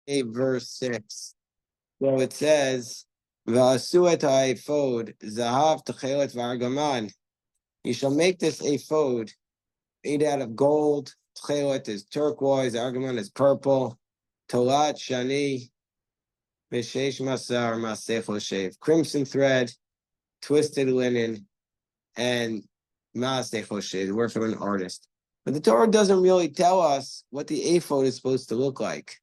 8, verse 6. So it says, "V'asu et ha'efod zahav techelet v'argaman." You shall make this ephod made out of gold. Techelet is turquoise. Argaman is purple. Tolat shani v'sheish masar masech l'shev. Crimson thread, twisted linen, and masech l'shev. The work of an artist. But the Torah doesn't really tell us what the ephod is supposed to look like.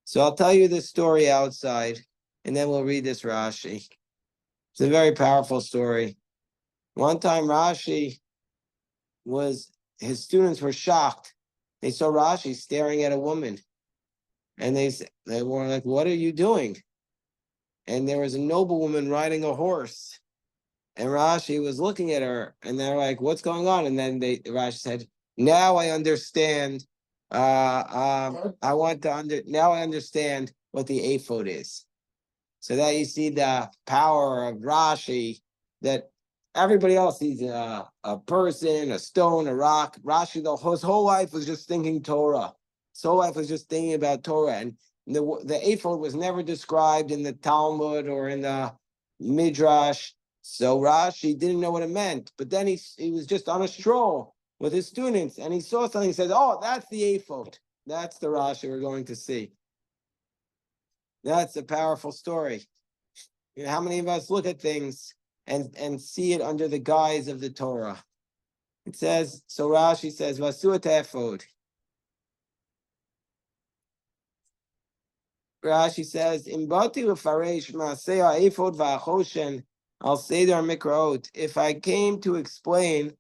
So I'll tell you this story outside, and then we'll read this Rashi. It's a very powerful story. One time his students were shocked. They saw Rashi staring at a woman. And they were like, "What are you doing?" And there was a noblewoman riding a horse. And Rashi was looking at her, and they're like, "What's going on?" And then Rashi said, "Now I understand. Now I understand what the ephod is." So that you see the power of Rashi, that everybody else sees a person, a stone, a rock. Rashi, his whole life was just thinking Torah. His whole life was just thinking about Torah. And the ephod was never described in the Talmud or in the Midrash. So Rashi didn't know what it meant. But then he was just on a stroll with his students, and he saw something. He said, "Oh, that's the ephod. That's the Rashi we're going to see." That's a powerful story. You know, how many of us look at things and see it under the guise of the Torah? It says, so Rashi says, "Vasu et efod." Rashi says, "Imbati lefaresh maaseh ha'efod va'achoshen al seder mikraot." If I came to explain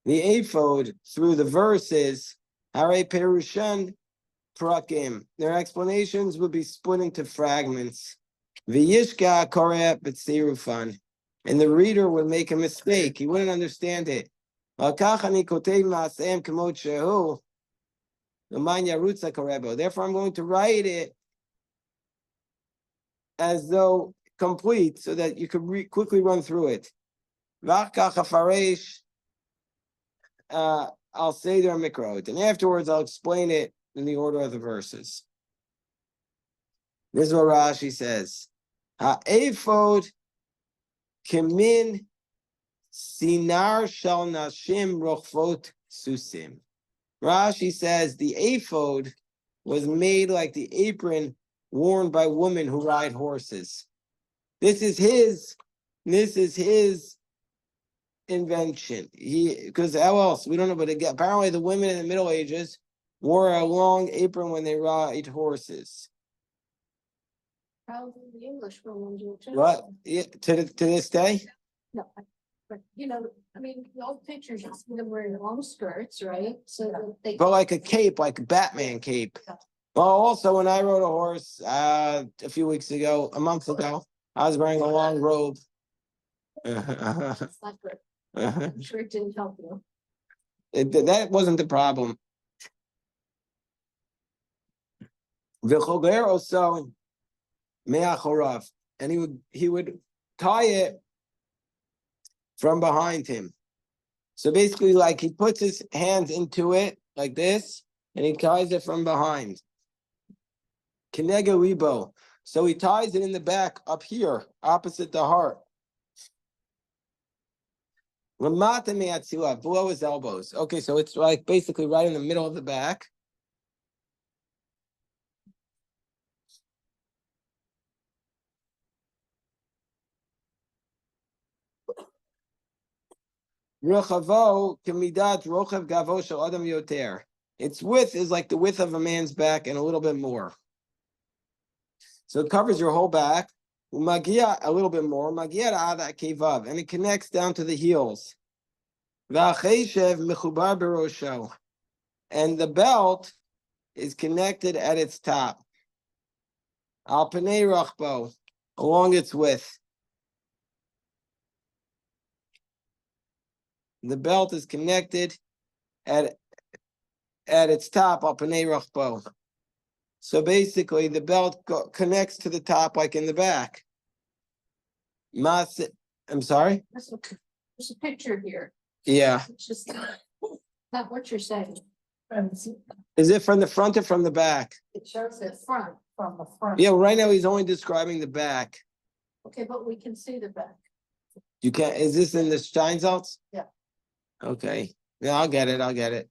the ephod through the verses, hare perushan prakim, their explanations would be split into fragments. V'yishka koreh b'tzirufan, and the reader would make a mistake. He wouldn't understand it. Therefore, I'm going to write it as though complete, so that you could quickly run through it. I'll say their mikrot, and afterwards I'll explain it in the order of the verses. This is what Rashi says. Ha'efod kimin sinar shal nashim rochvot susim. Rashi says the ephod was made like the apron worn by women who ride horses. This is his invention. Because how else? We don't know, but again, apparently the women in the Middle Ages wore a long apron when they ride horses. Probably the English women do too. What? Yeah, to this day? No, but I mean, the old pictures, you see them wearing long skirts, right? So that they. But like a cape, like a Batman cape. Well, also when I rode a horse a month ago, I was wearing a long robe. It's not good. I'm sure it didn't help you. That wasn't the problem. V'chober also me'achorav, and he would tie it from behind him. So basically, like he puts his hands into it like this, and he ties it from behind. Kinega ribo. So he ties it in the back up here, opposite the heart. Below his elbows. Okay, so it's like basically right in the middle of the back. Its width is like the width of a man's back and a little bit more. So it covers your whole back. Umagia a little bit more. Magia ada kevav, and it connects down to the heels. V'acheshev mechubar berosho, and the belt is connected at its top. Al panei rachbo, along its width. The belt is connected at its top. Al panei rachbo. So basically, the belt connects to the top, like in the back. I'm sorry? There's a picture here. Yeah. It's just not what you're saying. Is it from the front or from the back? It shows the front, from the front. Yeah, right now he's only describing the back. Okay, but we can see the back. You can't, is this in the Steinsaltz? Yeah. Okay, yeah, I'll get it, Let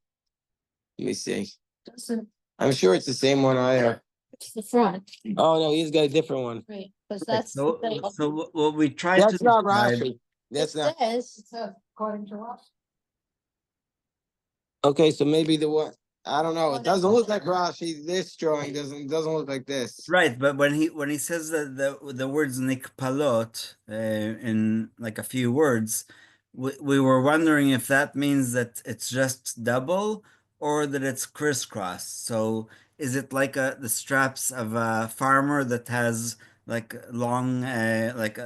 me see. Doesn't, I'm sure it's the same one I have. it's the front, Oh, no, he's got a different one. right, because Right, that's. So, the thing. so what we tried to That's not describe, Rashi. That's It not, says, according to us. okay, so maybe the one, I don't know, Oh, it doesn't look like Rashi, this drawing doesn't look like this. right? But when he says that the words nikpalot in like a few words, we were wondering if that means that it's just double or that it's crisscross. So is it like the straps of a farmer that has like long like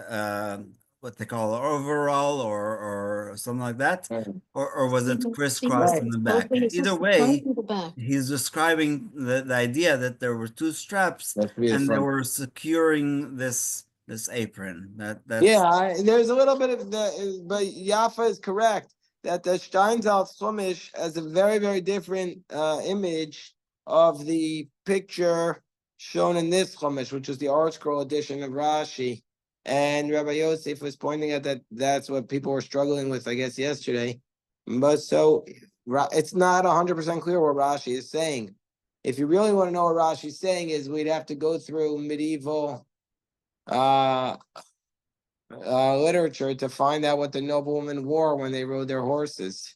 what they call overall or something like that, Right. or was it crisscrossed in the back? Open, it's Either just the way, front or the back. he's describing the idea that there were two straps That's be the and they front. were securing this apron. That's Yeah, there's a little bit of but Yafa is correct that the Steinsaltz Chumash has a very, very different image of the picture shown in this Chumash, which is the Art Scroll edition of Rashi. And Rabbi Yosef was pointing out that that's what people were struggling with, I guess, yesterday. But so it's not 100% clear what Rashi is saying. If you really want to know what Rashi is saying, is we'd have to go through medieval literature to find out what the noblewomen wore when they rode their horses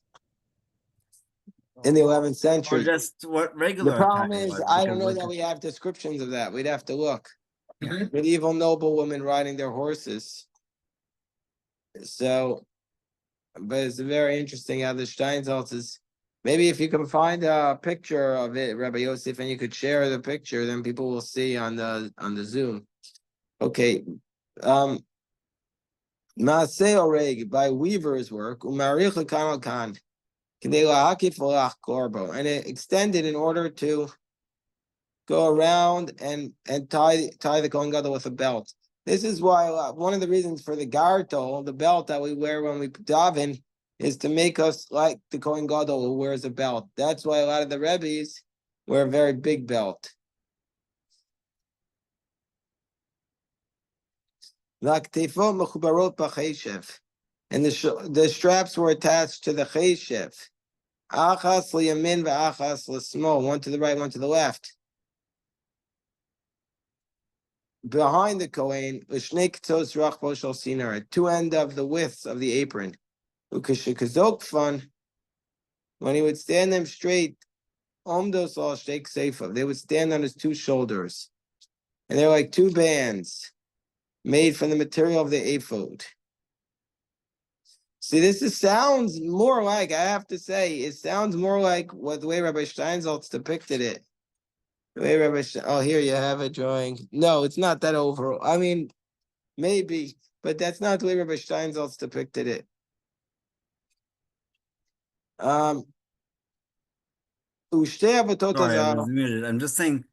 in the 11th or century. just what The regular problem attire is, was, I don't because know like that we have descriptions of that. We'd have to look. Medieval noblewomen riding their horses. So, but it's very interesting how the Steinsaltz is. Maybe if you can find a picture of it, Rabbi Yosef, and you could share the picture, then people will see on the Zoom. Okay. Maaseh Oreg by Weaver's work, Umarich Lekan Kan, and it extended in order to go around and tie the Kohen Gadol with a belt. This is why one of the reasons for the gartel, the belt that we wear when we daven, is to make us like the Kohen Gadol who wears a belt. That's why a lot of the Rebbes wear a very big belt. And the straps were attached to the cheshev. Achas liyamin ve'achas l'smol, one to the right, one to the left. Behind the Kohen, l'shnei k'tzos rachbo shel sinar, at two ends of the width of the apron. Ukeshekazokfan, when he would stand them straight, omdos al shteik seifa, they would stand on his two shoulders. And they're like two bands made from the material of the Efod. See, sounds more like, I have to say, it sounds more like what the way Rabbi Steinsaltz depicted it. The way oh, here you have a drawing. No, it's not that overall. I mean, maybe, but that's not the way Rabbi Steinsaltz depicted it. sorry, I was muted. I'm just saying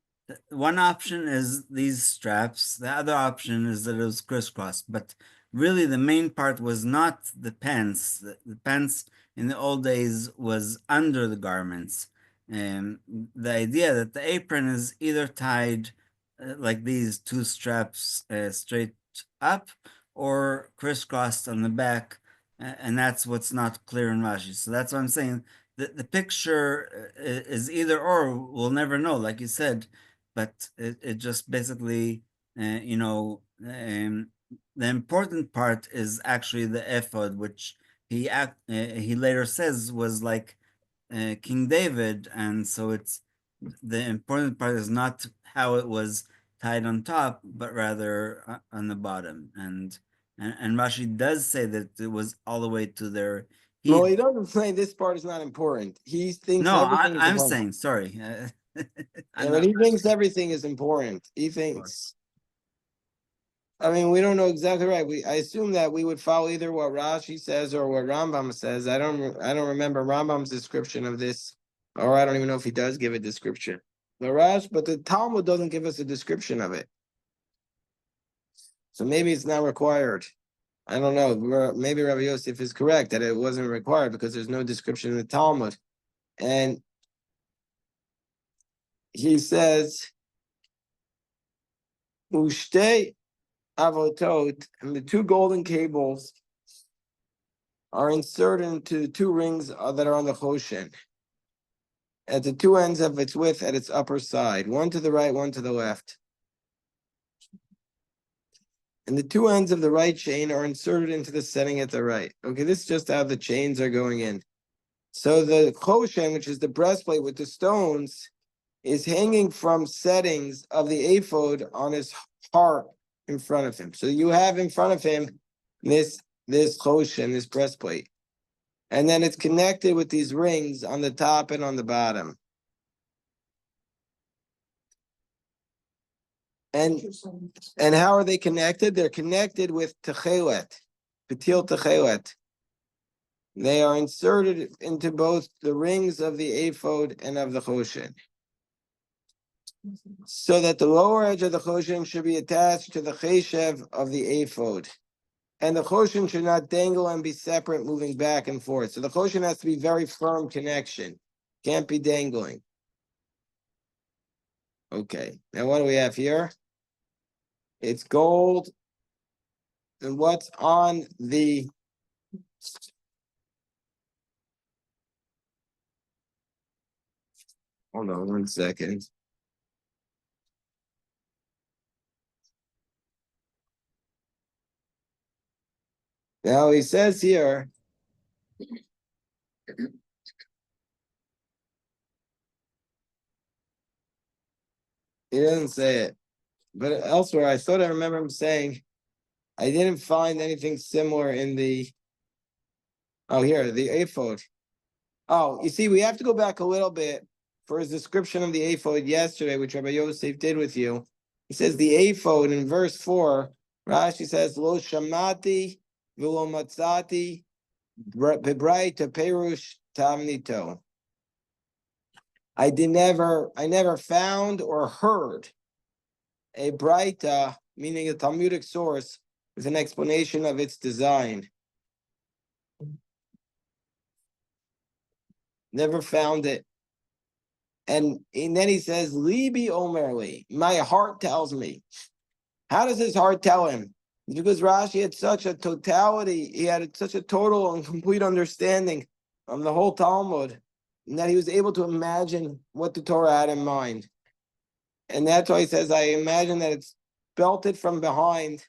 one option is these straps, the other option is that it was crisscross, but really the main part was not the pants. The pants in the old days was under the garments. And the idea that the apron is either tied like these two straps straight up or crisscrossed on the back, and that's what's not clear in Rashi. So that's what I'm saying. The picture is either or, we'll never know, like you said, but it just basically, the important part is actually the Efod, which he later says was like King David, and so it's the important part is not how it was tied on top, but rather on the bottom. And Rashi does say that it was all the way to their Well, heat. he doesn't say this part is not important. He thinks No, everything is I'm important. saying sorry. Yeah, I'm but not. he thinks everything is important. He thinks. I mean, we don't know exactly right. I assume that we would follow either what Rashi says or what Rambam says. I don't remember Rambam's description of this, or I don't even know if he does give a description. But the Talmud doesn't give us a description of it, so maybe it's not required. I don't know. Maybe Rabbi Yosef is correct that it wasn't required because there's no description in the Talmud, and he says, Ushte avotot, and the two golden cables are inserted into the two rings that are on the choshen, at the two ends of its width at its upper side, one to the right, one to the left. And the two ends of the right chain are inserted into the setting at the right. Okay, this is just how the chains are going in. So the choshen, which is the breastplate with the stones, is hanging from settings of the Efod on his heart in front of him. So you have in front of him this choshen, this breastplate. And then it's connected with these rings on the top and on the bottom. And how are they connected? They're connected with techelet, patil techelet. They are inserted into both the rings of the Efod and of the choshen, so that the lower edge of the choshen should be attached to the cheshev of the Efod. And the choshen should not dangle and be separate, moving back and forth. So the choshen has to be very firm connection. Can't be dangling. Okay, now what do we have here? It's gold. And what's on the hold on 1 second. Now he says here, he doesn't say it, but elsewhere I thought I remember him saying, I didn't find anything similar in the, oh here, the Efod. Oh, you see, we have to go back a little bit for his description of the Efod yesterday, which Rabbi Yosef did with you. He says the Efod in verse 4, Rashi says, Lo shamati v'lo matzati b'brai perush tamnito. I never found or heard a braita, meaning a Talmudic source, with an explanation of its design. Never found it. And then he says, Libi Omerli, my heart tells me. How does his heart tell him? It's because Rashi had such a totality, he had such a total and complete understanding of the whole Talmud, and that he was able to imagine what the Torah had in mind. And that's why he says, I imagine that it's belted from behind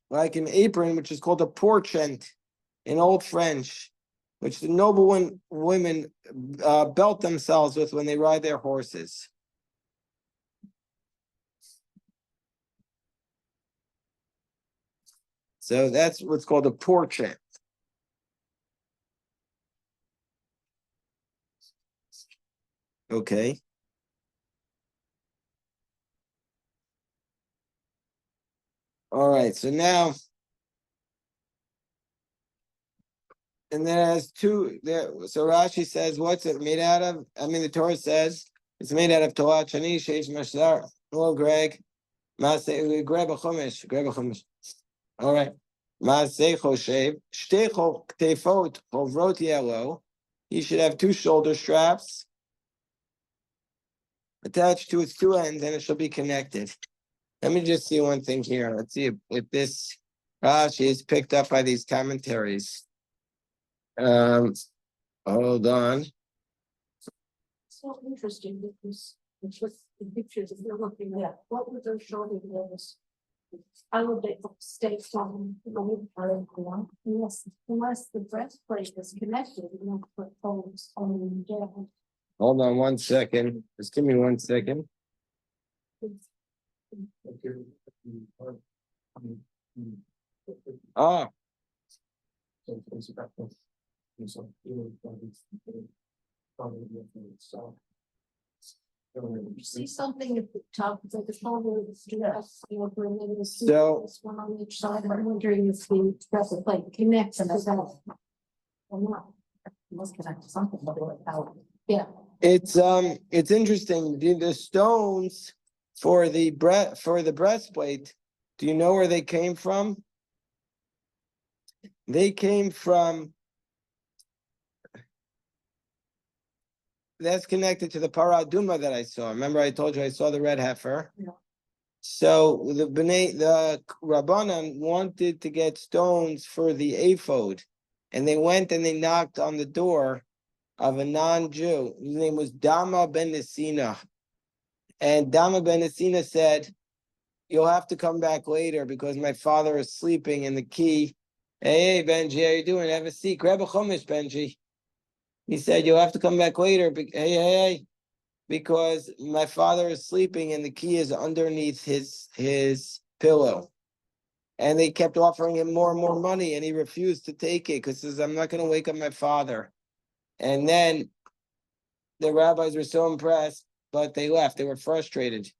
like an apron, which is called a porchent in Old French, which the noble women belt themselves with when they ride their horses. So that's what's called a porchent. Okay. All right, so now, and then it has two there. So Rashi says, what's it made out of? I mean, the Torah says it's made out of Torah Chani, Sheish Mashlar. Hello, Greg. Grab a chumash. All right. Maaseh choshev, shtei tefot chovrot yellow. He should have two shoulder straps attached to its two ends, and it shall be connected. Let me just see one thing here. Let's see if this Rashi is picked up by these commentaries. Hold on. So interesting because it's what the pictures that you're looking at. What were those shoulder blades? I would stay from the middle part of the one. Unless the breastplate is connected, you don't put holes on the down. Hold on 1 second. Just give me 1 second. Ah. You see something at the top, it's like the shoulder is dressed, you know, for a little suit, So- this one on each side. I'm wondering if the breastplate connects to that. Or not. It must connect to something, but without. Yeah. It's interesting. The stones for the breastplate, do you know where they came from? They came from that's connected to the paraduma that I saw. Remember, I told you I saw the red heifer. Yeah. So the Rabbanan wanted to get stones for the Efod, and they went and they knocked on the door of a non-Jew. His name was Dama ben Nesina. And Dama ben Nesina said, "You'll have to come back later because my father is sleeping in the key." Hey, Benji, how you doing? Have a seat. Grab a chumash, Benji. He said, "You'll have to come back later." Hey, because my father is sleeping and the key is underneath his pillow. And they kept offering him more and more money, and he refused to take it because he says, "I'm not going to wake up my father." And then the rabbis were so impressed, but they left. They were frustrated.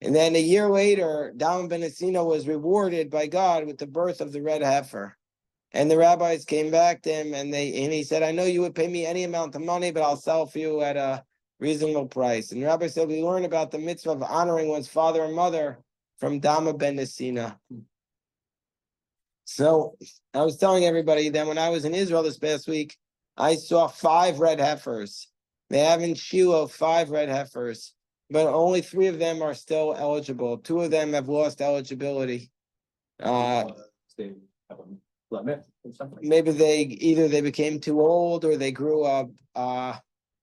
And then a year later, Dama ben Asina was rewarded by God with the birth of the red heifer. And the rabbis came back to him and he said, "I know you would pay me any amount of money, but I'll sell for you at a reasonable price." And the rabbi said, "We learn about the mitzvah of honoring one's father and mother from Dama ben Asina." So I was telling everybody that when I was in Israel this past week, I saw 5 red heifers. They have in Shiloh 5 red heifers, but only 3 of them are still eligible. 2 of them have lost eligibility. Maybe they became too old or they grew up.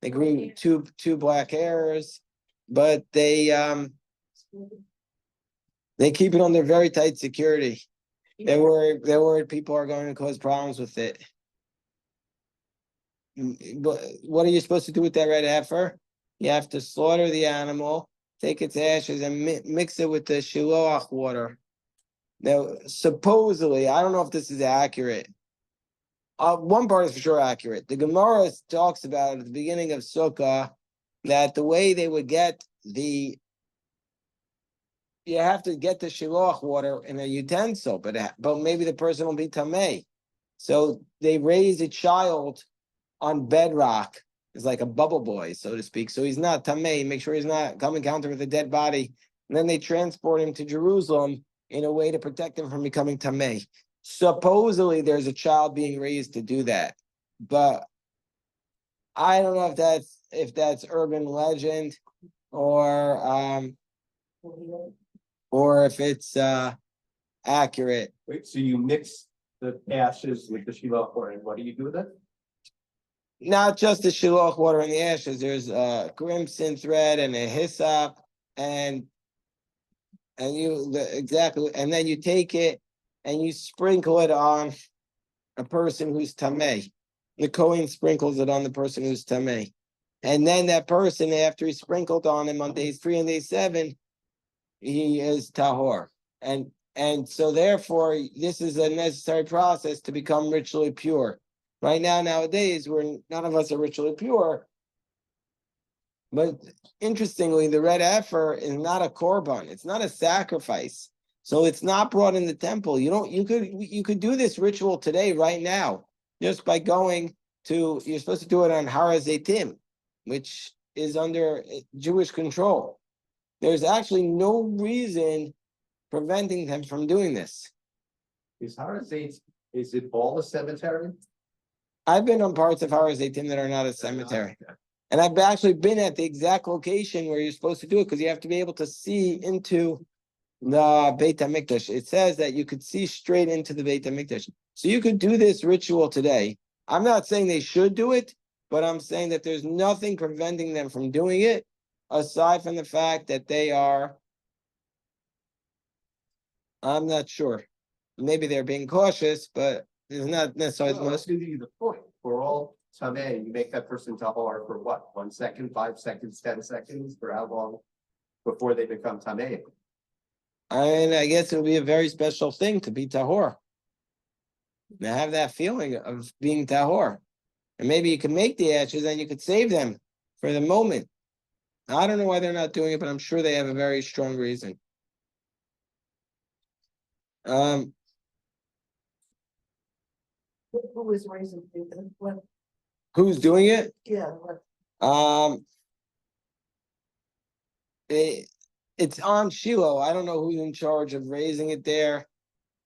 They grew two black hairs, but they keep it under very tight security. They're worried people are going to cause problems with it. But what are you supposed to do with that red heifer? You have to slaughter the animal, take its ashes, and mix it with the shiloach water. Now, supposedly, I don't know if this is accurate. One part is for sure accurate. The Gemara talks about at the beginning of Sukkah that the way they would get you have to get the shiloach water in a utensil, but maybe the person will be tamei. So they raise a child on bedrock. It's like a bubble boy, so to speak. So he's not tamei. Make sure he's not come encounter with a dead body. And then they transport him to Jerusalem in a way to protect him from becoming tamei. Supposedly, there's a child being raised to do that, but I don't know if that's urban legend or if it's accurate. Wait, so you mix the ashes with the shiloach water, and what do you do with it? Not just the shiloach water and the ashes. There's crimson thread and a hyssop, and and then you take it and you sprinkle it on a person who's tamei. The Kohen sprinkles it on the person who's tamei, and then that person, after he sprinkled on him on days 3 and day 7, he is tahor, and so therefore this is a necessary process to become ritually pure. Right now, nowadays, none of us are ritually pure. But interestingly, the red heifer is not a korban; it's not a sacrifice, so it's not brought in the temple. You could do this ritual today, right now, just by going to. You're supposed to do it on Har HaZeitim, which is under Jewish control. There's actually no reason preventing them from doing this. Is it all a cemetery? I've been on parts of Har HaZeitim that are not a cemetery. And I've actually been at the exact location where you're supposed to do it because you have to be able to see into the Beit HaMikdash. It says that you could see straight into the Beit HaMikdash. So you could do this ritual today. I'm not saying they should do it, but I'm saying that there's nothing preventing them from doing it aside from the fact that they are, I'm not sure. Maybe they're being cautious, but it's not necessarily the most. Give you the point. For all tamei, you make that person tahor for what? 1 second, 5 seconds, 10 seconds? For how long before they become tamei? I guess it would be a very special thing to be tahor. To have that feeling of being tahor. And maybe you can make the ashes and you could save them for the moment. I don't know why they're not doing it, but I'm sure they have a very strong reason. Who is raising people? What? Who's doing it? Yeah. What? It's on Shiloh. I don't know who's in charge of raising it there,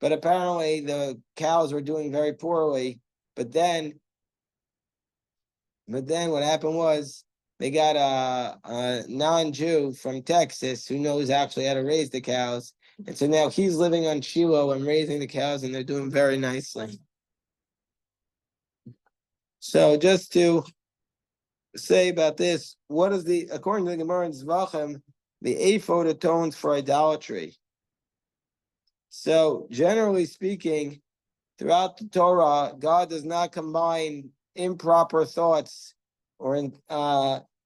but apparently the cows were doing very poorly. But then what happened was they got a non-Jew from Texas who knows actually how to raise the cows. And so now he's living on Shiloh and raising the cows, and they're doing very nicely. So just to say about this, what is according to the Gemara in Zvachim, the Efod atones for idolatry. So generally speaking, throughout the Torah, God does not combine improper thoughts or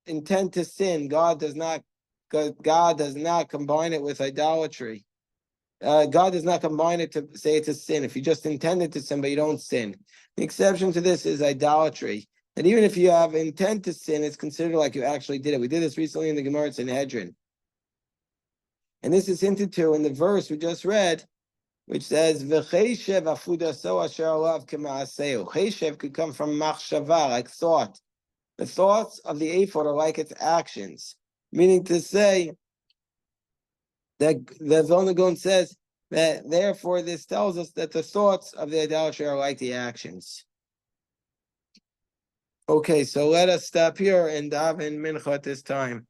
intent to sin. God does not combine it with idolatry. God does not combine it to say it's a sin. If you just intended to sin, but you don't sin. The exception to this is idolatry. And even if you have intent to sin, it's considered like you actually did it. We did this recently in the Gemara Sanhedrin. And this is hinted to in the verse we just read, which says, V'cheishev afudaso asher alav k'maaseu. Cheishev could come from machshava, like thought. The thoughts of the Efod are like its actions. Meaning to say, that the Vilna Gaon says that therefore this tells us that the thoughts of the idolatry are like the actions. Okay, so let us stop here and daven mincha at this time.